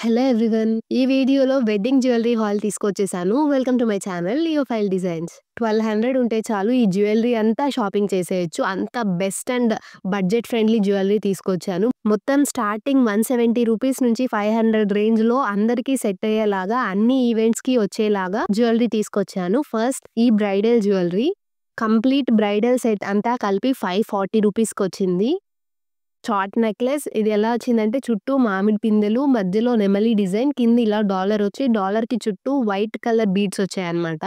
Hello everyone. ఈ వీడియోలో wedding jewellery haul తీసుకొచ్చేసాను. Welcome to my channel Leo file designs. 1200 ఉంటే చాలు ఈ జ్యువెలరీ అంతా షాపింగ్ చేసేయొచ్చు. అంత best and budget friendly jewellery తీసుకొచ్చాను. మొత్తం స్టార్టింగ్ 170 రూపీస్ నుంచి 500 రేంజ్‌లో అందరికీ సెట్ అయ్యేలాగా అన్ని ఈవెంట్స్‌కి వచ్చేలాగా జ్యువెలరీ తీసుకొచ్చాను. ఫస్ట్ ఈ bridal jewellery complete bridal set అంతా కలిపి 540 రూపీస్‌కొచ్చింది. షార్ట్ నెక్లెస్ ఇది ఎలా వచ్చిందంటే చుట్టూ మామిడి పిందెలు, మధ్యలో నెమలి డిజైన్, కింద ఇలా డాలర్ వచ్చి డాలర్‌కి చుట్టూ వైట్ కలర్ బీడ్స్ వచ్చాయన్నమాట.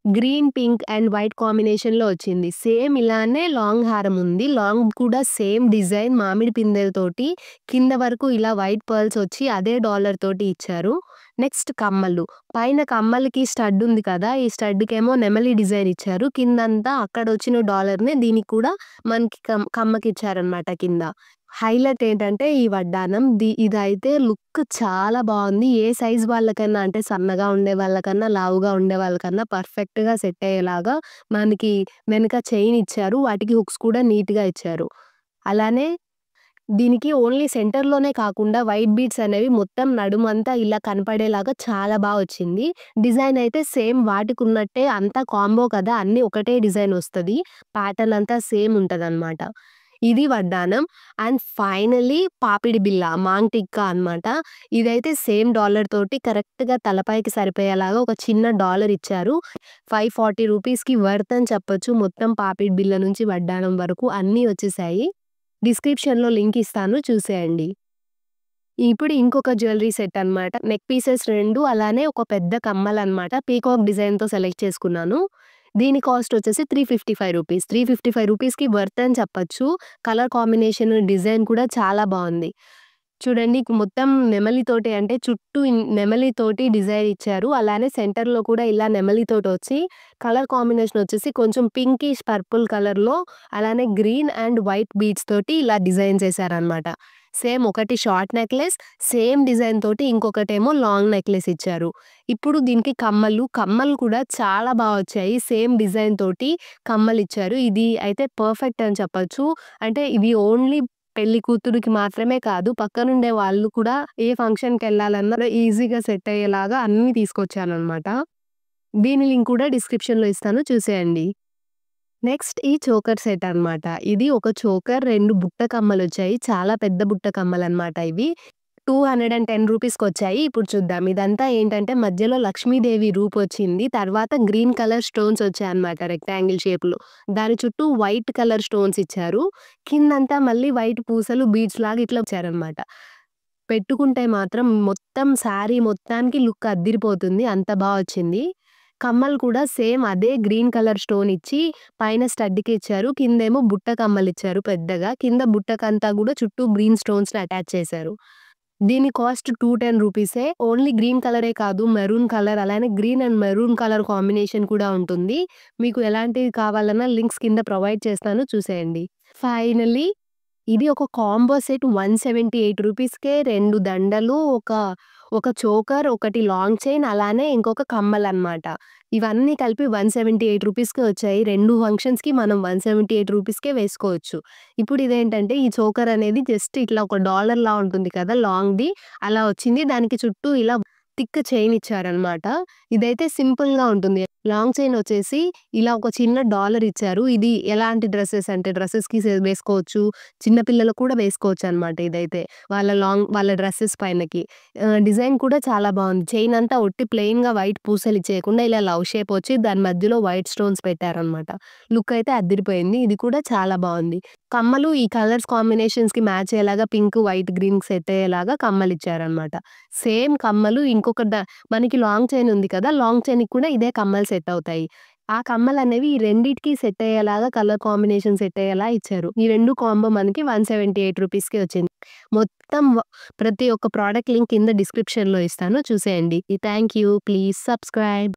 గ్రీన్, పింక్ అండ్ వైట్ కాంబినేషన్‌లో వచ్చింది. సేమ్ ఇలానే లాంగ్ హారం ఉంది. లాంగ్ కూడా సేమ్ డిజైన్ మామిడి పిందెలతోటి కింద వరకు ఇలా వైట్ పర్ల్స్ వచ్చి అదే డాలర్ తోటి ఇచ్చారు. నెక్స్ట్ కమ్మలు. పైన కమ్మలకి స్టడ్ ఉంది కదా! ఈ స్టడ్‌కేమో నెమలి డిజైన్ ఇచ్చారు. కిందంతా అక్కడ వచ్చిన డాలర్‌నే దీనికి కూడా మనకి కమ్మకిచ్చారన్నమాట కింద. హైలైట్ ఏంటంటే ఈ వడ్డానం. ఇదైతే లుక్ చాలా బావుంది. ఏ సైజ్ వాళ్ళకన్నా అంటే సన్నగా ఉండే వాళ్ళకన్నా, లావుగా ఉండే వాళ్ళకన్నా పర్ఫెక్ట్‌గా సెట్ అయ్యేలాగా మనకి వెనక చైన్ ఇచ్చారు. వాటికి హుక్స్ కూడా నీట్‌గా ఇచ్చారు. అలానే దీనికి ఓన్లీ సెంటర్‌లోనే కాకుండా వైట్ బీడ్స్ అనేవి మొత్తం నడుమంతా ఇలా కనపడేలాగా చాలా వచ్చింది. డిజైన్ అయితే సేమ్ వాటికున్నట్టే అంతా కాంబో కదా! అన్నీ ఒకటే డిజైన్ వస్తది. ప్యాటర్న్ అంతా సేమ్ ఉంటదన్నమాట. ఇది వడ్డానం. అండ్ ఫైనల్లీ పాపిడి బిళ్ళ, మాంగ్ టిక్కా అన్నమాట. ఇదైతే సేమ్ డాలర్ తోటి కరెక్ట్‌గా తలపైకి సరిపోయేలాగా ఒక చిన్న డాలర్ ఇచ్చారు. 540 రూపీస్‌కి వర్త్ అని చెప్పొచ్చు. మొత్తం పాపిడి బిళ్ళ నుంచి వడ్డానం వరకు అన్నీ వచ్చేసాయి. డిస్క్రిప్షన్‌లో లింక్ ఇస్తాను చూసేయండి. ఇప్పుడు ఇంకొక జ్యువెలరీ సెట్ అన్నమాట. నెక్ పీసెస్ 2 అలానే ఒక పెద్ద కమ్మలన్నమాట. పీకాక్ డిజైన్‌తో సెలెక్ట్ చేసుకున్నాను. దీని కాస్ట్ వచ్చేసి 355 రూపీస్. 355 రూపీస్‌కి వర్త్ అని చెప్పొచ్చు. కలర్ కాంబినేషన్, డిజైన్ కూడా చాలా బావుంది. చూడండి మొత్తం నెమలితోటి అంటే చుట్టూ నెమలితోటి డిజైన్ ఇచ్చారు. అలానే సెంటర్‌లో కూడా ఇలా నెమలితోటొచ్చి కలర్ కాంబినేషన్ వచ్చేసి కొంచెం పింకిష్ పర్పుల్ కలర్‌లో అలానే గ్రీన్ అండ్ వైట్ బీడ్స్ తోటి ఇలా డిజైన్ చేశారన్నమాట. సేమ్ ఒకటి షార్ట్ నెక్లెస్, సేమ్ డిజైన్ తోటి ఇంకొకటేమో లాంగ్ నెక్లెస్ ఇచ్చారు. ఇప్పుడు దీనికి కమ్మలు కూడా చాలా వచ్చాయి. సేమ్ డిజైన్ తోటి కమ్మలిచ్చారు. ఇది అయితే పర్ఫెక్ట్ అని చెప్పొచ్చు. అంటే ఇవి ఓన్లీ పెళ్లి కూతురికి మాత్రమే కాదు, పక్కనుండే వాళ్ళు కూడా ఏ ఫంక్షన్‌కెళ్ళాలన్నా ఈజీగా సెట్ అయ్యేలాగా అన్నీ తీసుకొచ్చానన్నమాట. దీని లింక్ కూడా డిస్క్రిప్షన్‌లో ఇస్తాను చూసేయండి. నెక్స్ట్ ఈ చోకర్ సెట్ అన్నమాట. ఇది ఒక చోకర్, 2 బుట్ట కమ్మలొచ్చాయి. చాలా పెద్ద బుట్ట కమ్మలన్నమాట ఇవి. 210 రూపీస్‌కొచ్చాయి. ఇప్పుడు చూద్దాం. ఇదంతా ఏంటంటే మధ్యలో లక్ష్మీదేవి రూపొచ్చింది. తర్వాత గ్రీన్ కలర్ స్టోన్స్ వచ్చాయన్నమాట రెక్టాంగిల్ షేప్‌లో. దాని చుట్టూ వైట్ కలర్ స్టోన్స్ ఇచ్చారు. కిందంతా మళ్ళీ వైట్ పూసలు బీడ్స్ లాగా ఇట్లా ఇచ్చారన్నమాట. పెట్టుకుంటే మాత్రం మొత్తం శారీ మొత్తానికి లుక్ అద్దిరిపోతుంది. అంత వచ్చింది. కమ్మలు కూడా సేమ్ అదే గ్రీన్ కలర్ స్టోన్ ఇచ్చి పైన స్టడ్‌కి ఇచ్చారు. కిందేమో బుట్ట కమ్మలిచ్చారు పెద్దగా. కింద బుట్టకంతా కూడా చుట్టూ గ్రీన్ స్టోన్స్‌ని అటాచ్ చేశారు. దీని కాస్ట్ 210 రూపీసే. ఓన్లీ గ్రీన్ కలరే కాదు, మెరూన్ కలర్ అలానే green and maroon colour combination కూడా ఉంటుంది. మీకు ఎలాంటివి కావాలన్నా లింక్స్ కింద ప్రొవైడ్ చేస్తాను చూసేయండి. ఫైనల్లీ ఇది ఒక కాంబో సెట్ 178 రూపీస్‌కే 2 దండలు, ఒక చోకర్, ఒకటి లాంగ్ చైన్ అలానే ఇంకొక కమ్మలన్నమాట. ఇవన్నీ కలిపి 178 రూపీస్‌కే వచ్చాయి. 2 ఫంక్షన్స్‌కి మనం 178 రూపీస్‌కే వేసుకోవచ్చు. ఇప్పుడు ఇదేంటంటే ఈ చోకర్ అనేది జస్ట్ ఇట్లా ఒక డాలర్‌లా ఉంటుంది కదా! లాంగ్‌ది అలా వచ్చింది. దానికి చుట్టూ ఇలా థిక్ చైన్ ఇచ్చారన్నమాట. ఇదైతే సింపుల్‌గా ఉంటుంది. లాంగ్ చైన్ వచ్చేసి ఇలా ఒక చిన్న డాలర్ ఇచ్చారు. ఇది ఎలాంటి డ్రెసెస్ అంటే డ్రెసెస్‌కి వేసుకోవచ్చు. చిన్న పిల్లలకు కూడా వేసుకోవచ్చన్నమాట ఇదైతే. వాళ్ళ డ్రెసెస్ పైనకి. డిజైన్ కూడా చాలా బావుంది. చైన్ అంతా ఒట్టి ప్లెయిన్‌గా వైట్ పూసలు ఇచ్చేయకుండా ఇలా లవ్ షేప్ వచ్చి దాని మధ్యలో వైట్ స్టోన్స్ పెట్టారన్నమాట. లుక్ అయితే అద్దిరిపోయింది. ఇది కూడా చాలా బావుంది. కమ్మలు ఈ కలర్స్ కాంబినేషన్స్‌కి మ్యాచ్ అయ్యేలాగా పింక్, వైట్, గ్రీన్‌కి సెట్ అయ్యేలాగా కమ్మలిచ్చారన్నమాట. సేమ్ కమ్మలు మనకి లాంగ్ చైన్ ఉంది కదా! లాంగ్ చైన్‌కి కూడా ఇదే కమ్మలు సెట్ అవుతాయి. ఆ కమ్మలనేవి ఈ రెండిటికి సెట్ అయ్యేలాగా కలర్ కాంబినేషన్ సెట్ అయ్యేలా ఇచ్చారు. ఈ 2 కాంబో మనకి 178 రూపీస్‌కి వచ్చింది. మొత్తం ప్రతి ఒక్క ప్రొడక్ట్ లింక్ కింద డిస్క్రిప్షన్‌లో ఇస్తాను చూసేయండి. Thank you. Please subscribe.